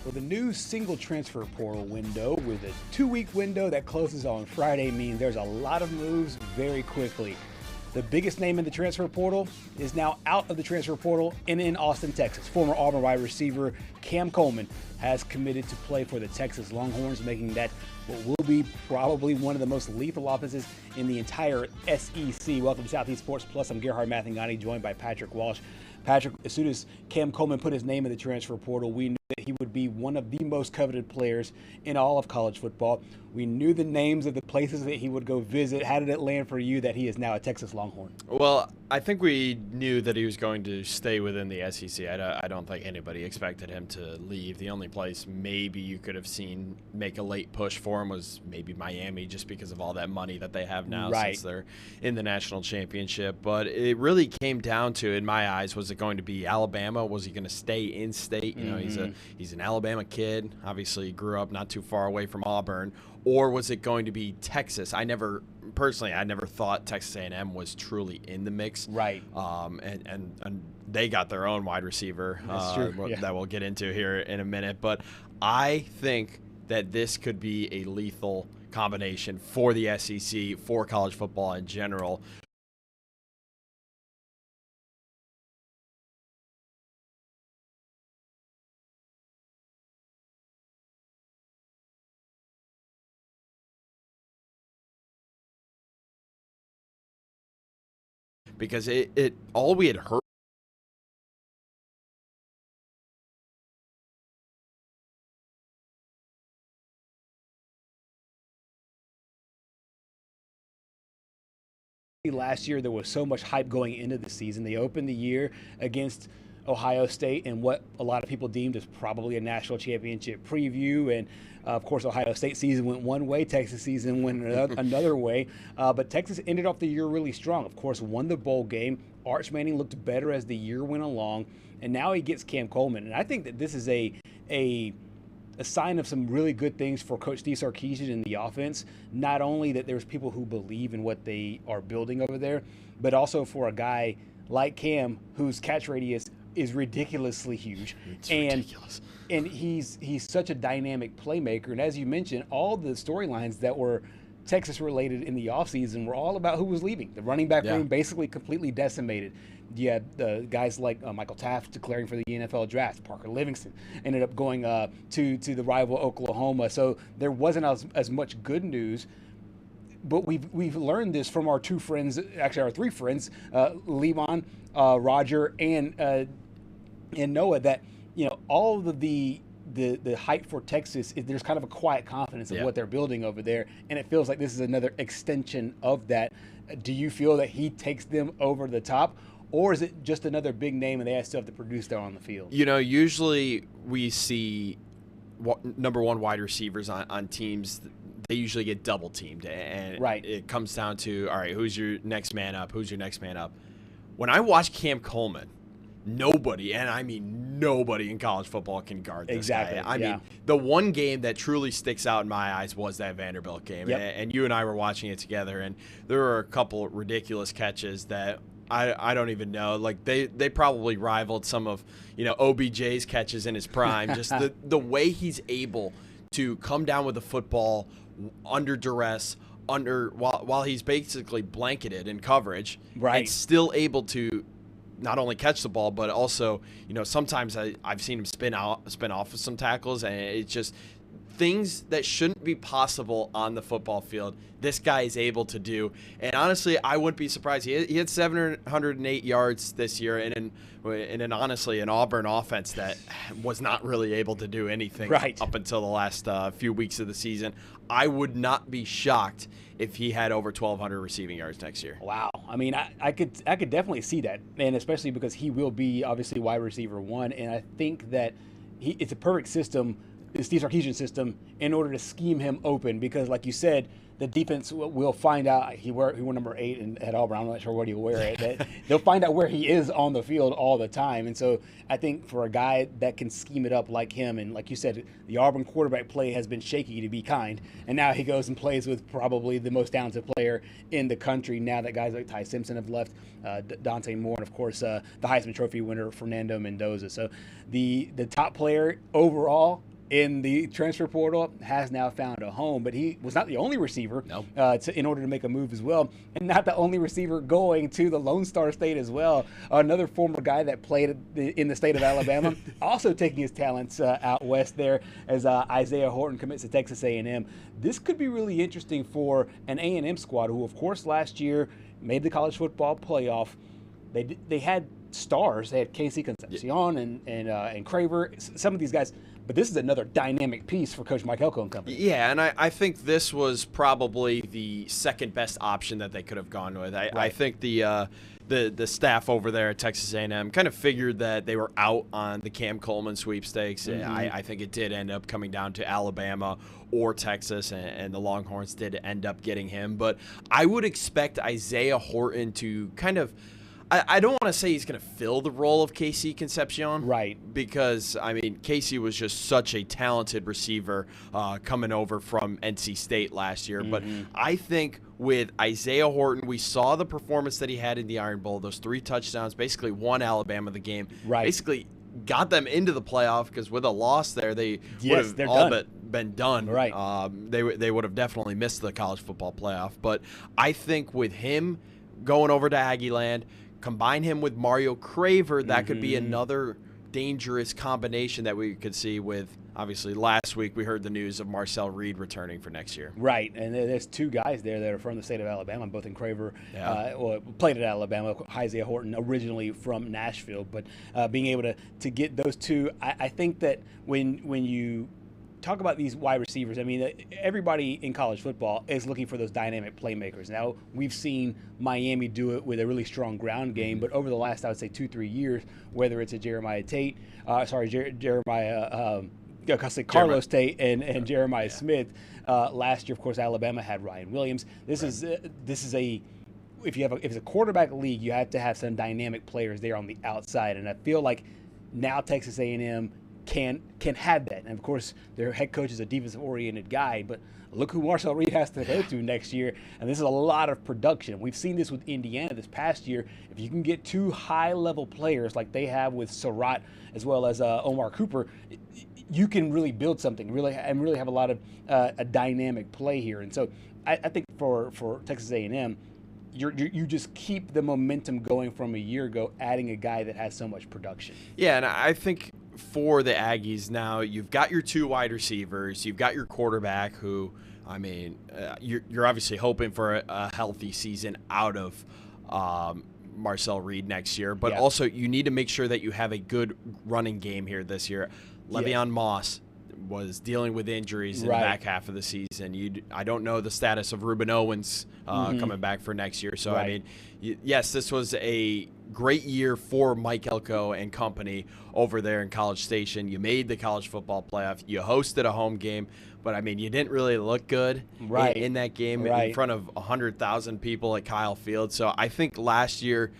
Well, the new single transfer portal window with a 2-week window that closes on Friday means there's a lot of moves very quickly. The biggest name in the transfer portal is now out of the transfer portal and in Austin, Texas. Former Auburn wide receiver Cam Coleman has committed to play for the Texas Longhorns, making that what will be probably one of the most lethal offenses in the entire SEC. Welcome to Southeast Sports Plus. I'm Gerhard Mathangani, joined by Patrick Walsh. Patrick, as soon as Cam Coleman put his name in the transfer portal, we knew that he would be one of the most coveted players in all of college football. We knew the names of the places that he would go visit. How did it land for you that he is now a Texas Longhorn? Well, I think we knew that he was going to stay within the SEC. I don't think anybody expected him to leave. The only place maybe you could have seen make a late push for him was maybe Miami, just because of all that money that they have now since they're in the national championship. But it really came down to, in my eyes, was it going to be Alabama? Was he going to stay in state? You know, he's an Alabama kid. Obviously, grew up not too far away from Auburn. Or was it going to be Texas? I never thought Texas A&M was truly in the mix. Right. And they got their own wide receiver that we'll get into here in a minute. But I think that this could be a lethal combination for the SEC, for college football in general. Because it all we had heard last year, there was so much hype going into the season. They opened the year against Ohio State in what a lot of people deemed as probably a national championship preview. And of course, Ohio State season went one way, Texas season went another way. But Texas ended off the year really strong. Of course, won the bowl game. Arch Manning looked better as the year went along. And now he gets Cam Coleman. And I think that this is a sign of some really good things for Coach Steve Sarkisian in the offense. Not only that there's people who believe in what they are building over there, but also for a guy like Cam, whose catch radius is ridiculously huge. It's ridiculous. And he's such a dynamic playmaker. And as you mentioned, all the storylines that were Texas related in the offseason were all about who was leaving. The running back room basically completely decimated. You had guys like Michael Taft declaring for the NFL draft. Parker Livingston ended up going to the rival Oklahoma. So there wasn't as much good news. But we've learned this from our two friends, actually our three friends, Levon, Roger, and Noah, that all of the hype for Texas is there's kind of a quiet confidence of what they're building over there, and it feels like this is another extension of that. Do you feel that he takes them over the top, or is it just another big name and they still have to produce there on the field? Usually we see number one wide receivers on teams. They usually get double teamed, and it comes down to, all right, who's your next man up? Who's your next man up? When I watch Cam Coleman, nobody, and I mean nobody in college football can guard this guy. I mean, the one game that truly sticks out in my eyes was that Vanderbilt game, and you and I were watching it together, and there were a couple ridiculous catches that I don't even know. Like they probably rivaled some of OBJ's catches in his prime. Just the way he's able to come down with the football under duress, while he's basically blanketed in coverage, and still able to not only catch the ball, but also, sometimes I've seen him spin off of some tackles, and it's just things that shouldn't be possible on the football field. This guy is able to do, and honestly, I wouldn't be surprised. He had 708 yards this year, in an honestly an Auburn offense that was not really able to do anything up until the last few weeks of the season. I would not be shocked if he had over 1,200 receiving yards next year. Wow. I mean, I could definitely see that, and especially because he will be obviously wide receiver one, and I think that it's a perfect system, the Steve Sarkisian system, in order to scheme him open, because like you said, the defense will find out. He wore number 8 at Auburn. I'm not sure what he'll wear it. They'll find out where he is on the field all the time. And so I think for a guy that can scheme it up like him, and like you said, the Auburn quarterback play has been shaky, to be kind. And now he goes and plays with probably the most talented player in the country now that guys like Ty Simpson have left, Dante Moore, and of course the Heisman Trophy winner Fernando Mendoza. So the top player overall in the transfer portal, has now found a home. But he was not the only receiver in order to make a move as well, and not the only receiver going to the Lone Star State as well. Another former guy that played in the state of Alabama, also taking his talents out west there as Isaiah Horton commits to Texas A&M. This could be really interesting for an A&M squad who, of course, last year made the college football playoff. They had stars. They had Casey Concepcion and Craver, some of these guys. But this is another dynamic piece for Coach Mike Elko and company. Yeah, and I think this was probably the second best option that they could have gone with. I think the staff over there at Texas A&M kind of figured that they were out on the Cam Coleman sweepstakes. Mm-hmm. I think it did end up coming down to Alabama or Texas, and the Longhorns did end up getting him. But I would expect Isaiah Horton to kind of – I don't want to say he's going to fill the role of Casey Concepcion. Right. Because, I mean, Casey was just such a talented receiver coming over from NC State last year. Mm-hmm. But I think with Isaiah Horton, we saw the performance that he had in the Iron Bowl, those 3 touchdowns, basically won Alabama the game. Right. Basically got them into the playoff because with a loss there, they would have all but been done. Right. They would have definitely missed the college football playoff. But I think with him going over to Aggie Land, combine him with Mario Craver, that could be another dangerous combination that we could see with, obviously, last week we heard the news of Marcel Reed returning for next year. Right, and there's 2 guys there that are from the state of Alabama, both in Craver, played at Alabama, Isaiah Horton originally from Nashville, but being able to get those 2, I think that when you talk about these wide receivers, I mean, everybody in college football is looking for those dynamic playmakers. Now, we've seen Miami do it with a really strong ground game, but over the last, I would say, 2-3 years, whether it's a Carlos Tate and Jeremiah Smith. Last year, of course, Alabama had Ryan Williams. This is if it's a quarterback league, you have to have some dynamic players there on the outside, and I feel like now Texas A&M can have that. And, of course, their head coach is a defensive-oriented guy, but look who Marcel Reed has to go to next year, and this is a lot of production. We've seen this with Indiana this past year. If you can get 2 high-level players like they have with Surratt as well as Omar Cooper, you can really build something, really have a lot of a dynamic play here. And so I think for Texas A&M, you just keep the momentum going from a year ago, adding a guy that has so much production. Yeah, and I think for the Aggies now, you've got your 2 wide receivers, you've got your quarterback who, I mean, you're obviously hoping for a healthy season out of Marcel Reed next year, but also you need to make sure that you have a good running game here this year. Le'Veon Moss was dealing with injuries in the back half of the season. I don't know the status of Ruben Owens coming back for next year. So, I mean, yes, this was a great year for Mike Elko and company over there in College Station. You made the college football playoff. You hosted a home game. But, I mean, you didn't really look good in that game in front of 100,000 people at Kyle Field. So I think last year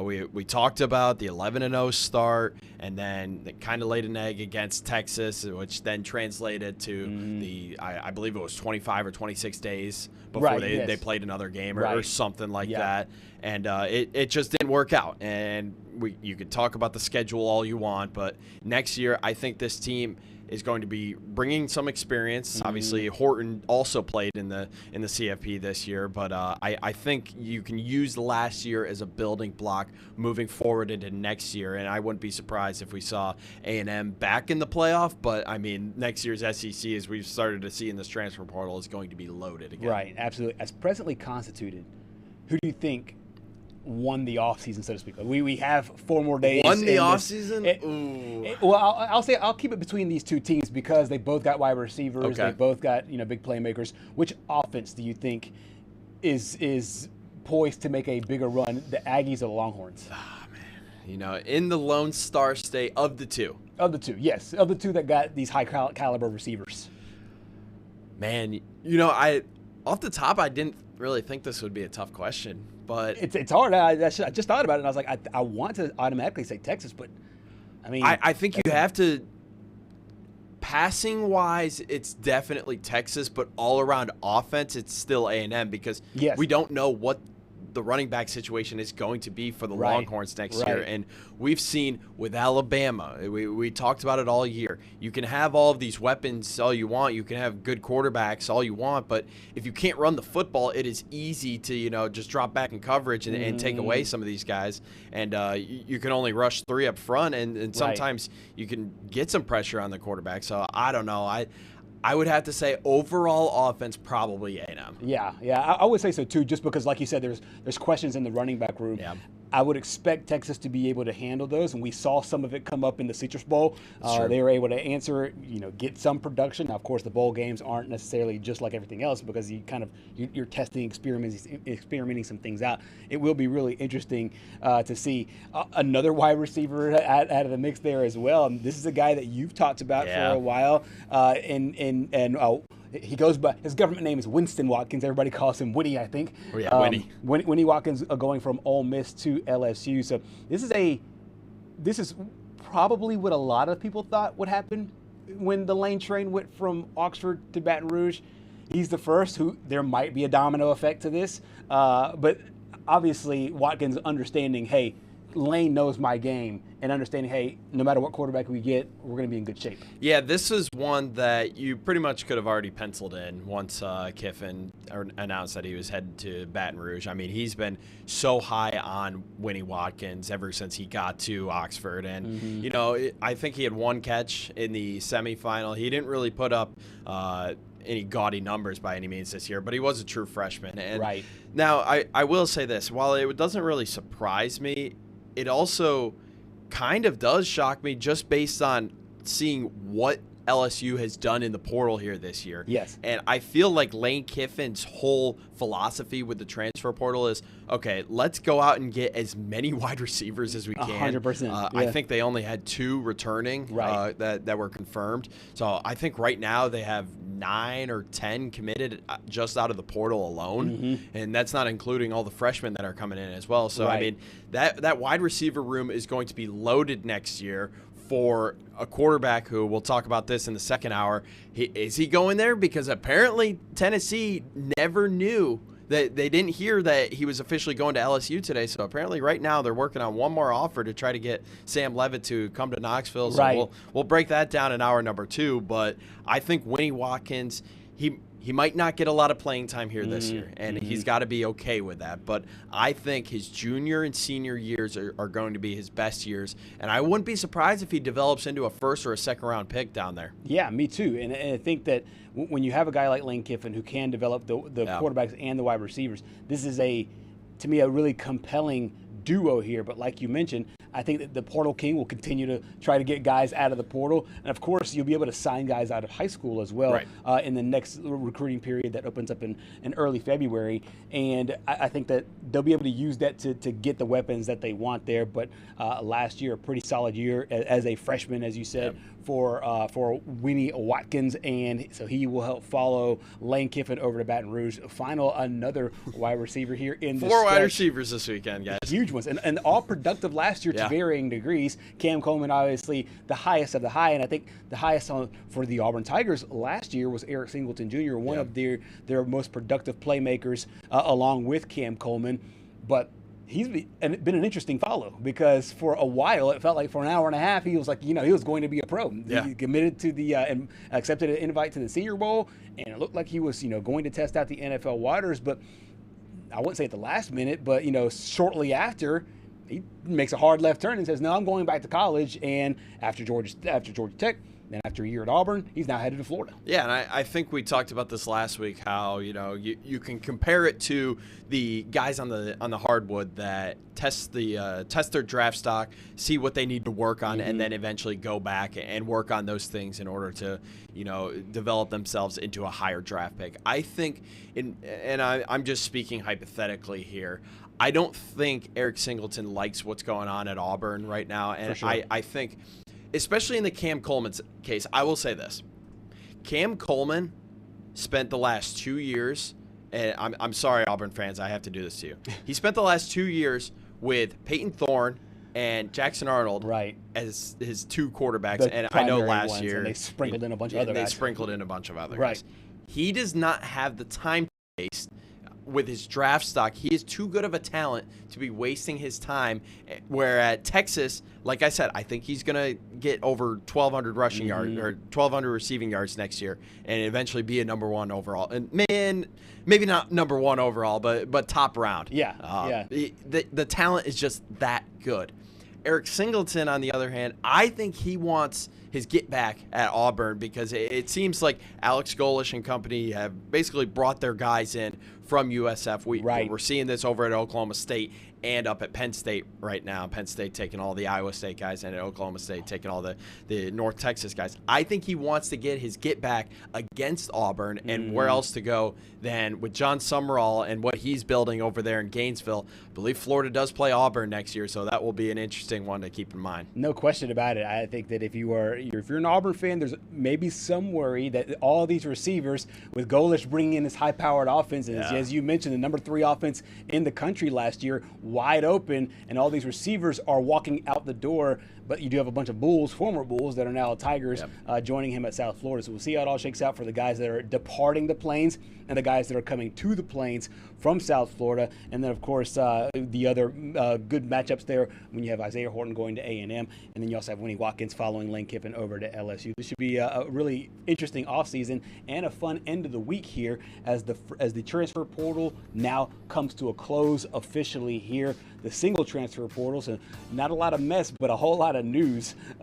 we talked about the 11-0 start, and then they kind of laid an egg against Texas, which then translated to the I believe it was 25 or 26 days before they played another game or something like that. And it just didn't work out. And you could talk about the schedule all you want, but next year I think this team is going to be bringing some experience. Obviously, Horton also played in the CFP this year, but I think you can use last year as a building block moving forward into next year, and I wouldn't be surprised if we saw A&M back in the playoff, but, I mean, next year's SEC, as we've started to see in this transfer portal, is going to be loaded again. Right, absolutely. As presently constituted, who do you think won the offseason, so to speak? We have 4 more days. Won the offseason? Well, I'll keep it between these 2 teams because they both got wide receivers. Okay. They both got big playmakers. Which offense do you think is poised to make a bigger run, the Aggies or the Longhorns? Ah, man. In the Lone Star State, of the 2. Of the 2, yes. Of the 2 that got these high caliber receivers. Man, off the top, I didn't really think this would be a tough question. But it's hard. I just thought about it, and I was like, I want to automatically say Texas, but I mean, I think you have to. Passing wise, it's definitely Texas, but all around offense, it's still A&M because we don't know what the running back situation is going to be for the Right. Longhorns next Right. year. And we've seen with Alabama, we talked about it all year. You can have all of these weapons all you want. You can have good quarterbacks all you want. But if you can't run the football, it is easy to, just drop back in coverage and take away some of these guys. And you can only rush 3 up front. And sometimes you can get some pressure on the quarterback. So I don't know. I would have to say overall offense probably A&M. Yeah, I would say so too, just because, like you said, there's questions in the running back room. Yeah. I would expect Texas to be able to handle those, and we saw some of it come up in the Citrus Bowl. They were able to answer it, get some production. Now, of course, the bowl games aren't necessarily just like everything else because you're testing, experimenting some things out. It will be really interesting to see another wide receiver out of the mix there as well. This is a guy that you've talked about for a while, he goes by, his government name is Winston Watkins. Everybody calls him Winnie, I think. Oh, yeah, Winnie. Winnie Watkins going from Ole Miss to LSU. So this is probably what a lot of people thought would happen when the Lane train went from Oxford to Baton Rouge. He's the first who there might be a domino effect to this. But obviously Watkins understanding, hey, Lane knows my game, and understanding, hey, no matter what quarterback we get, we're going to be in good shape. Yeah, this is one that you pretty much could have already penciled in once Kiffin announced that he was headed to Baton Rouge. I mean, he's been so high on Winnie Watkins ever since he got to Oxford. And, I think he had 1 catch in the semifinal. He didn't really put up any gaudy numbers by any means this year, but he was a true freshman. And right. Now, I will say this. While it doesn't really surprise me, it also kind of does shock me just based on seeing what LSU has done in the portal here this year. Yes. And I feel like Lane Kiffin's whole philosophy with the transfer portal is, okay, let's go out and get as many wide receivers as we can. 100%. I think they only had 2 returning that were confirmed. So I think right now they have 9 or 10 committed just out of the portal alone. And that's not including all the freshmen that are coming in as well. So, I mean, that wide receiver room is going to be loaded next year for a quarterback who, we'll talk about this in the second hour. Is he going there? Because apparently Tennessee never knew that they didn't hear that he was officially going to LSU today. So apparently right now they're working on one more offer to try to get Sam Leavitt to come to Knoxville. So we'll break that down in hour number 2. But I think Winnie Watkins, he might not get a lot of playing time here this year, and he's got to be okay with that. But I think his junior and senior years are going to be his best years, and I wouldn't be surprised if he develops into a first or a second-round pick down there. Yeah, me too. And I think that when you have a guy like Lane Kiffin who can develop the quarterbacks and the wide receivers, this is to me, a really compelling duo here. But like you mentioned, I think that the Portal King will continue to try to get guys out of the portal. And, of course, you'll be able to sign guys out of high school as well in the next recruiting period that opens up in early February. And I think that they'll be able to use that to get the weapons that they want there. But last year, a pretty solid year as a freshman, as you said, for Winnie Watkins. And so he will help follow Lane Kiffin over to Baton Rouge. Another wide receiver here in the 4 wide receivers this weekend, guys. Huge ones. And all productive last year to varying degrees. Cam Coleman, obviously, the highest of the high. And I think the highest for the Auburn Tigers last year was Eric Singleton Jr., one of their most productive playmakers, along with Cam Coleman. But he's been an interesting follow, because for a while it felt like for an hour and a half he was like, he was going to be a pro. He committed to and accepted an invite to the Senior Bowl, and it looked like he was going to test out the NFL waters. But I wouldn't say at the last minute, but shortly after, he makes a hard left turn and says, no, I'm going back to college. And after Georgia Tech, then after a year at Auburn, he's now headed to Florida. Yeah, and I think we talked about this last week, how you can compare it to the guys on the hardwood that test their draft stock, see what they need to work on, and then eventually go back and work on those things in order to develop themselves into a higher draft pick. I think, I'm just speaking hypothetically here, I don't think Eric Singleton likes what's going on at Auburn right now, and I think, especially in the Cam Coleman case, I will say this. Cam Coleman spent the last 2 years, and I'm sorry, Auburn fans, I have to do this to you. He spent the last 2 years with Peyton Thorne and Jackson Arnold as his 2 quarterbacks. And I know last year they sprinkled in a bunch of other guys. They sprinkled in a bunch of other guys. He does not have the time to waste with his draft stock, he is too good of a talent to be wasting his time. Where at Texas, like I said, I think he's going to get over 1,200 rushing yards or 1,200 receiving yards next year and eventually be a number 1 overall. And maybe not number 1 overall, but top round. The talent is just that good. Eric Singleton, on the other hand, I think he wants his get back at Auburn because it seems like Alex Golesh and company have basically brought their guys in from USF. We're seeing this over at Oklahoma State and up at Penn State right now. Penn State taking all the Iowa State guys, and at Oklahoma State taking all the North Texas guys. I think he wants to get his get back against Auburn, and where else to go than with John Summerall and what he's building over there in Gainesville. I believe Florida does play Auburn next year, so that will be an interesting one to keep in mind. No question about it. I think that if you're an Auburn fan, there's maybe some worry that all these receivers, with Golesh bringing in this high-powered offense, and as you mentioned, the number 3 offense in the country last year, wide open, and all these receivers are walking out the door. But you do have a bunch of Bulls, former Bulls, that are now Tigers, joining him at South Florida. So we'll see how it all shakes out for the guys that are departing the Plains and the guys that are coming to the Plains from South Florida. And then, of course, the other good matchups there when you have Isaiah Horton going to A&M, and then you also have Winnie Watkins following Lane Kiffin over to LSU. This should be a really interesting offseason and a fun end of the week here as the transfer portal now comes to a close officially here. The single transfer portal, so not a lot of mess, but a whole lot of news